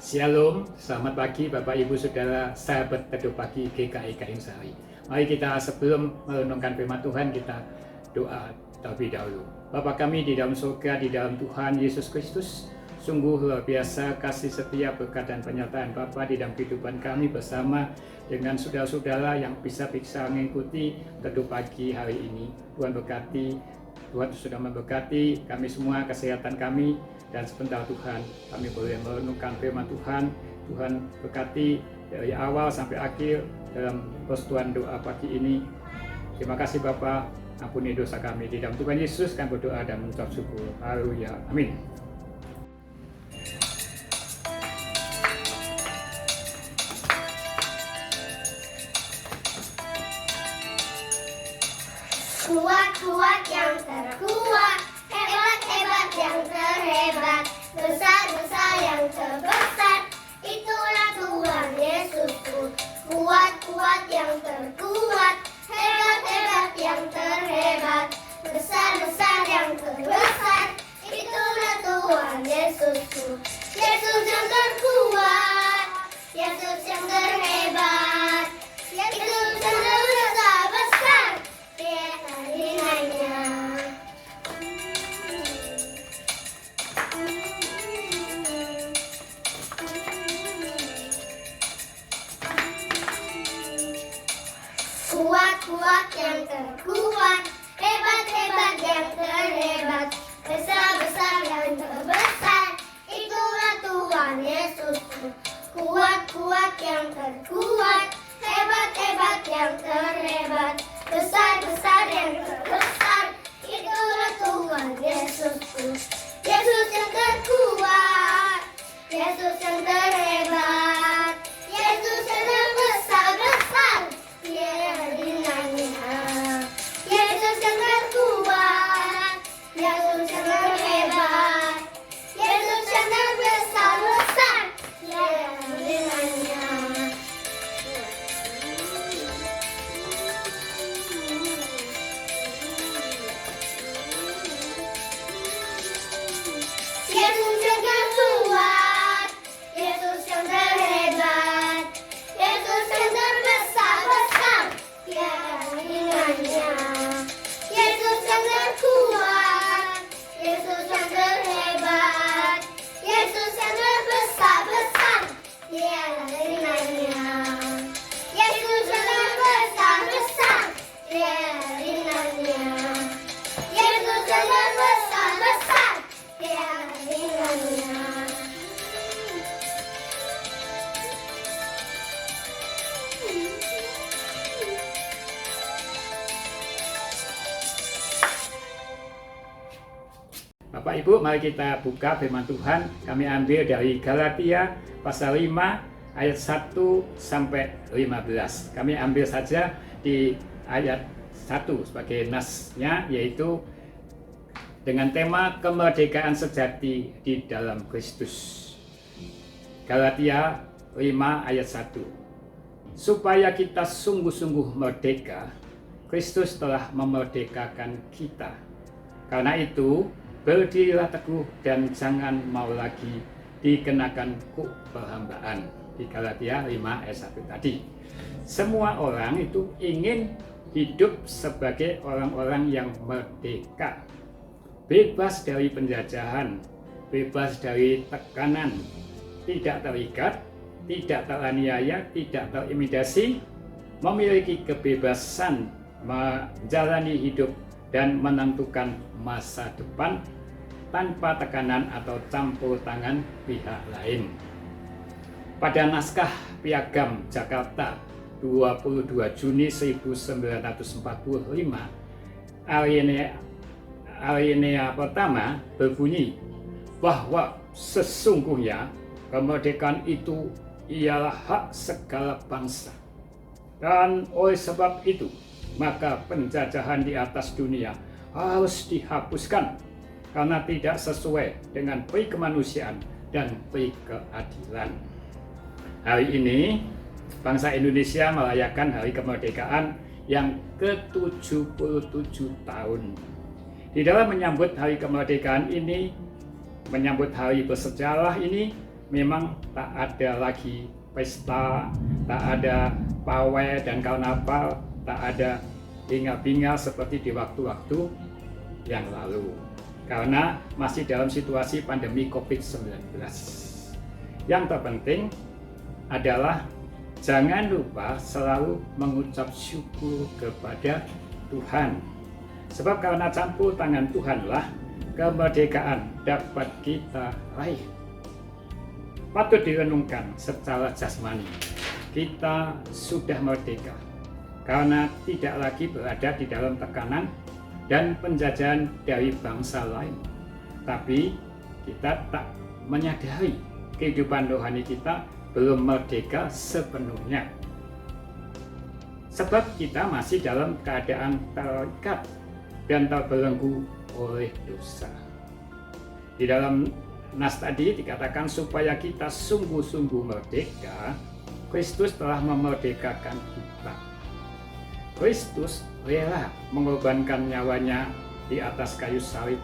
Shalom, selamat pagi Bapak Ibu Saudara, sahabat teduh pagi GKI Gayung Sari. Mari kita sebelum merenungkan firman Tuhan, kita doa terlebih dahulu. Bapa kami di dalam surga, di dalam Tuhan Yesus Kristus, sungguh luar biasa kasih setia, berkat dan penyertaan Bapa di dalam kehidupan kami bersama dengan saudara-saudara yang bisa mengikuti teduh pagi hari ini. Tuhan berkati, Tuhan sudah memberkati kami semua, kesehatan kami, dan sebentar Tuhan kami boleh merenungkan firman Tuhan. Tuhan berkati dari awal sampai akhir dalam persetujuan doa pagi ini. Terima kasih Bapa, ampuni dosa kami. Di dalam Tuhan Yesus kami berdoa dan mengucap syukur. Haleluya, amin. Kuat-kuat yang terkuat, hebat-hebat yang terhebat, besar-besar yang terbesar, itulah Tuhan Yesusku. Kuat-kuat yang terkuat, hebat-hebat yang terhebat, besar-besar yang terbesar, itulah Tuhan Yesusku. Yesus yang terkuat, Yesus yang terhebat, Yesus yang terbesar-besar, dia lainnya. Kuat-kuat yang terkuat, hebat-hebat yang terhebat, besar-besar yang terbesar, itulah Tuhan Yesusku. Kuat-kuat yang terkuat, hebat-hebat yang terhebat, besar-besar yang terbesar, itulah Tuhan Yesusku. Yesus yang terkuat, Yesus yang terhebat, Yesus yang terbesar-besar, dia dinamika. Yesus yang terkuat, Yesus yang terhebat, Yesus yang terbesar-besar, dia dinamika. Yesus yang terkuat, Yesus yang terhebat, Yesus yang terbesar-besar, tiada tandingannya. Yesus yang terkuat, Yesus yang terhebat, Yesus yang terbesar-besar, tiada tandingannya. Yesus yang terbesar-besar, tiada tandingannya. Yesus yang terbesar-besar, tiada tandingannya. Bapak Ibu, mari kita buka firman Tuhan. Kami ambil dari Galatia pasal 5 ayat 1 sampai 15. Kami ambil saja di ayat 1 sebagai nasnya, yaitu dengan tema kemerdekaan sejati di dalam Kristus. Galatia 5 ayat 1. Supaya kita sungguh-sungguh merdeka, Kristus telah memerdekakan kita. Karena itu, berdirilah teguh dan jangan mau lagi dikenakan kuk perhambaan. Di Galatia 5 ayat 1 tadi. Semua orang itu ingin hidup sebagai orang-orang yang merdeka. Bebas dari penjajahan, bebas dari tekanan, tidak terikat, tidak teraniaya, tidak terintimidasi, memiliki kebebasan menjalani hidup dan menentukan masa depan tanpa tekanan atau campur tangan pihak lain. Pada naskah Piagam Jakarta 22 Juni 1945, alinea pertama berbunyi bahwa sesungguhnya kemerdekaan itu ialah hak segala bangsa. Dan oleh sebab itu, maka penjajahan di atas dunia harus dihapuskan karena tidak sesuai dengan peri kemanusiaan dan peri keadilan. Hari ini, bangsa Indonesia merayakan hari kemerdekaan yang ke-77 tahun. Di dalam menyambut hari kemerdekaan ini, menyambut hari bersejarah ini, memang tak ada lagi pesta, tak ada pawai dan karnaval, tak ada hingar-bingar seperti di waktu-waktu yang lalu. Karena masih dalam situasi pandemi COVID-19. Yang terpenting adalah jangan lupa selalu mengucap syukur kepada Tuhan. Sebab karena campur tangan Tuhanlah kemerdekaan dapat kita raih. Patut direnungkan secara jasmani. Kita sudah merdeka karena tidak lagi berada di dalam tekanan dan penjajahan dari bangsa lain. Tapi kita tak menyadari kehidupan rohani kita belum merdeka sepenuhnya. Sebab kita masih dalam keadaan terikat dan terbelenggu oleh dosa. Di dalam nas tadi dikatakan supaya kita sungguh-sungguh merdeka, Kristus telah memerdekakan kita. Kristus rela mengorbankan nyawanya di atas kayu salib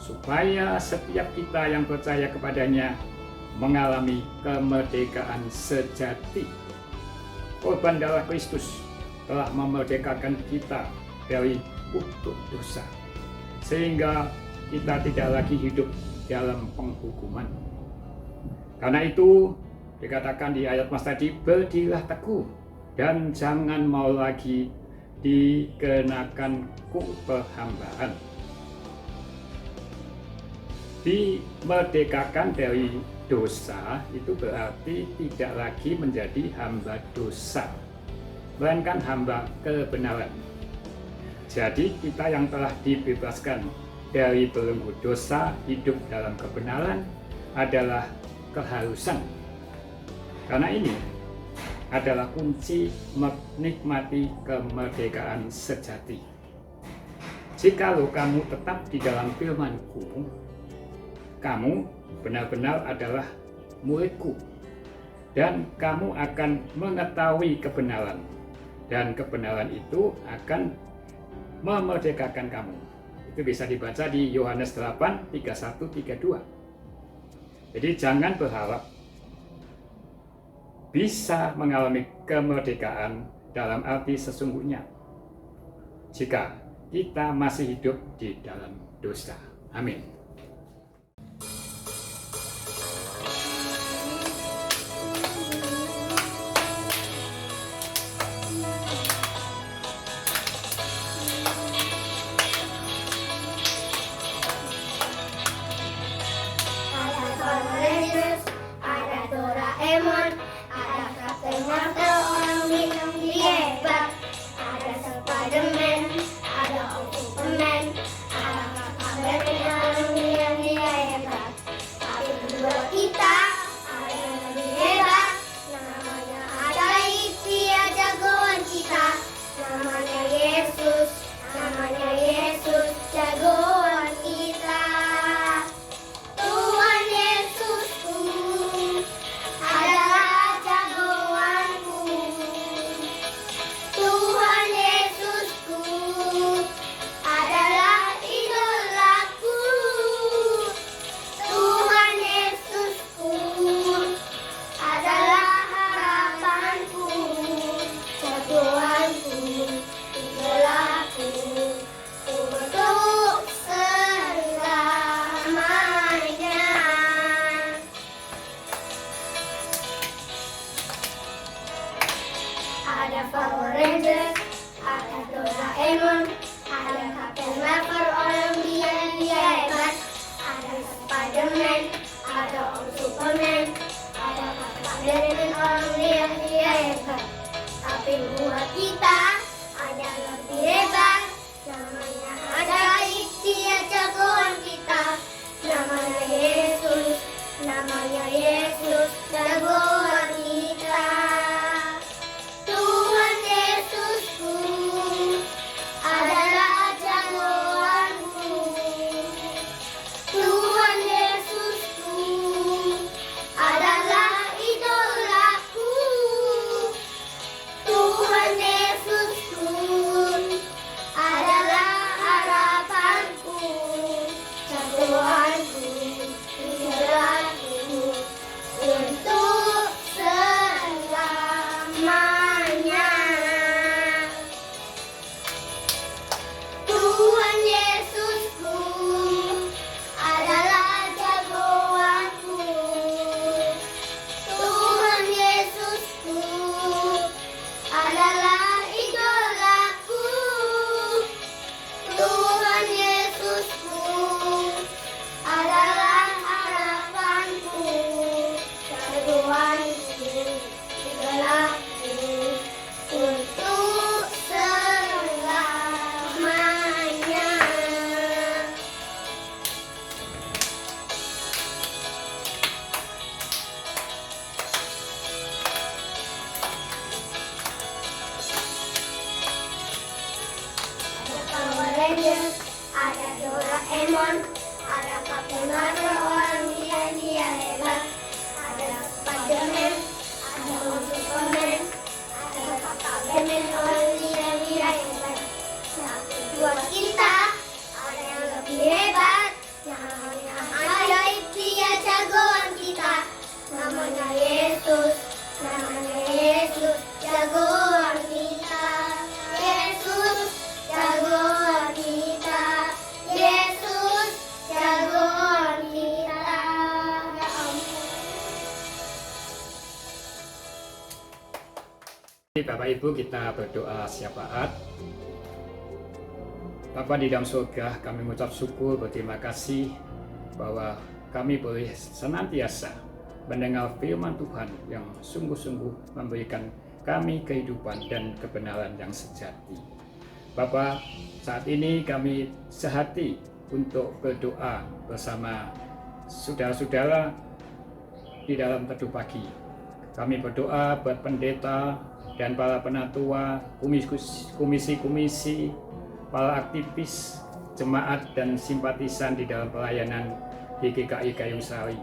supaya setiap kita yang percaya kepadanya mengalami kemerdekaan sejati. Korban darah Kristus telah memerdekakan kita dari kutuk dosa, sehingga kita tidak lagi hidup dalam penghukuman. Karena itu dikatakan di ayat mas tadi, berdirilah teguh dan jangan mau lagi dikenakan perhambaan. Dimerdekakan dari dosa itu berarti tidak lagi menjadi hamba dosa, melainkan hamba kebenaran. Jadi kita yang telah dibebaskan dari belenggu dosa, hidup dalam kebenaran adalah keharusan. Karena ini adalah kunci menikmati kemerdekaan sejati. Jikalau kamu tetap di dalam firman-Ku, kamu benar-benar adalah murid-Ku, dan kamu akan mengetahui kebenaran, dan kebenaran itu akan memerdekakan kamu. Itu bisa dibaca di Yohanes 8, 31, 32. Jadi jangan berharap bisa mengalami kemerdekaan dalam arti sesungguhnya jika kita masih hidup di dalam dosa. Amin. Ada Doraemon, ada Kapten Marvel, orang bintang hebat, ada Spiderman, ada Superman, ada Kakak Batman, orang Bapak Ibu, kita berdoa syafaat. Bapa di dalam surga, kami mengucap syukur, berterima kasih bahwa kami boleh senantiasa mendengar firman Tuhan yang sungguh-sungguh memberikan kami kehidupan dan kebenaran yang sejati. Bapa, saat ini kami sehati untuk berdoa bersama saudara-saudara di dalam teduh pagi. Kami berdoa buat pendeta dan para penatua, komisi-komisi, para aktivis, jemaat dan simpatisan di dalam pelayanan di GKI Gayung Sari.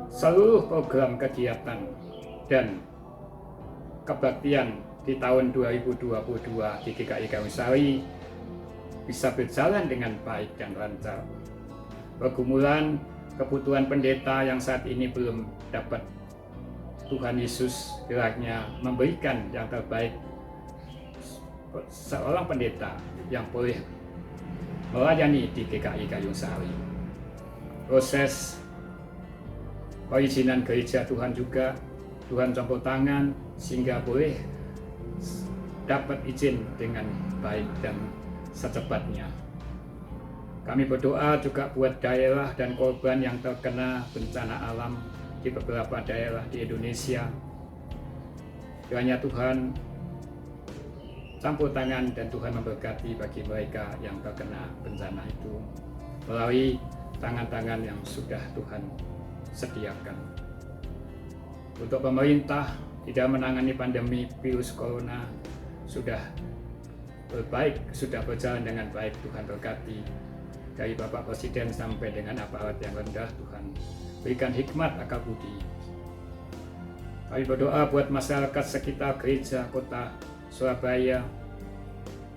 Seluruh program kegiatan dan kebaktian di tahun 2022 di GKI Gayung Sari bisa berjalan dengan baik dan lancar. Pergumulan kebutuhan pendeta yang saat ini belum dapat, Tuhan Yesus kiranya memberikan yang terbaik seorang pendeta yang boleh melayani di GKI Gayung Sari. Proses perizinan gereja Tuhan juga Tuhan campur tangan sehingga boleh dapat izin dengan baik dan secepatnya. Kami berdoa juga buat daerah dan korban yang terkena bencana alam di beberapa daerah di Indonesia. Kiranya Tuhan campur tangan dan Tuhan memberkati bagi mereka yang terkena bencana itu melalui tangan-tangan yang sudah Tuhan sediakan. Untuk pemerintah tidak menangani pandemi virus corona sudah berjalan dengan baik. Tuhan berkati dari Bapak Presiden sampai dengan aparat yang rendah. Tuhan berikan hikmat akal budi. Kami berdoa buat masyarakat sekitar gereja kota Surabaya,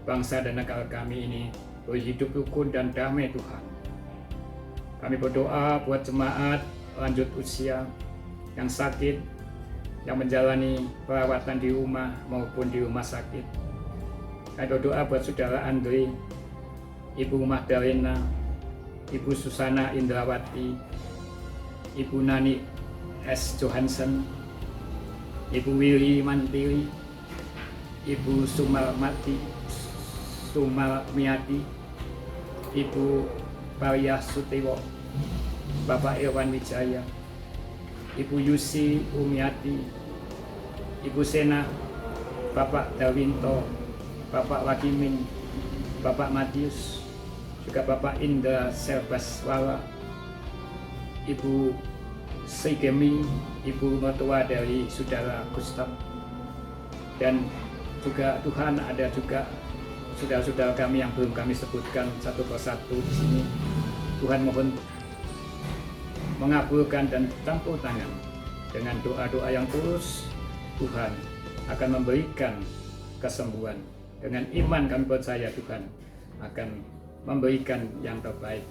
bangsa dan negara kami ini berhidup rukun dan damai Tuhan. Kami berdoa buat jemaat lanjut usia yang sakit, yang menjalani perawatan di rumah maupun di rumah sakit. Kami berdoa buat saudara Andre, Ibu Magdalena, Ibu Susana Indrawati, Ibu Nani S. Johansen, Ibu Willy Mantili, Ibu Sumalmiati, Ibu Pariah Sutiwo, Bapak Irwan Wijaya, Ibu Yusi Umiati, Ibu Sena, Bapak Darwinto, Bapak Wagimin, Bapak Matius, juga Bapak Indra Selvaswara, Ibu Sigemi, Ibu mertua dari Saudara Gustaf, dan juga Tuhan ada juga saudara-saudara kami yang belum kami sebutkan satu persatu di sini. Tuhan mohon mengabulkan dan campur tangan dengan doa-doa yang tulus. Tuhan akan memberikan kesembuhan. Dengan iman kami percaya Tuhan akan memberikan yang terbaik.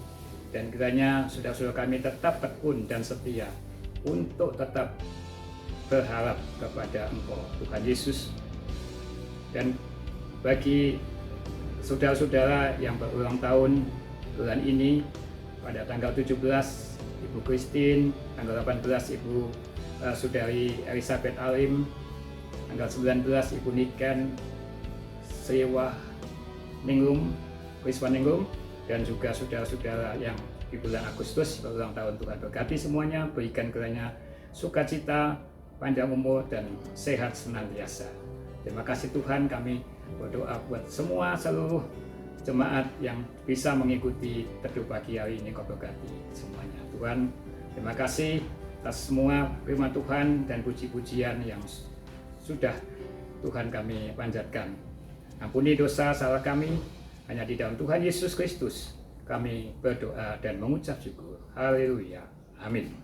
Dan kiranya saudara-saudara kami tetap tekun dan setia untuk tetap berharap kepada Engkau, Tuhan Yesus. Dan bagi saudara-saudara yang berulang tahun bulan ini, pada tanggal 17 Ibu Christine, tanggal 18 Ibu Saudari Elizabeth Alim, tanggal 19 Ibu Niken Sewa Ningrum, Kriswan Ningrum, dan juga saudara-saudara yang di bulan Agustus berulang tahun. Tuhan berkati semuanya, berikan kiranya sukacita, panjang umur, dan sehat senantiasa. Terima kasih Tuhan, kami berdoa buat semua seluruh jemaat yang bisa mengikuti teduh pagi hari ini. Kau berkati semuanya Tuhan. Terima kasih atas semua firman Tuhan dan puji-pujian yang sudah Tuhan kami panjatkan. Ampuni dosa salah kami, hanya di dalam Tuhan Yesus Kristus kami berdoa dan mengucap syukur. Haleluya. Amin.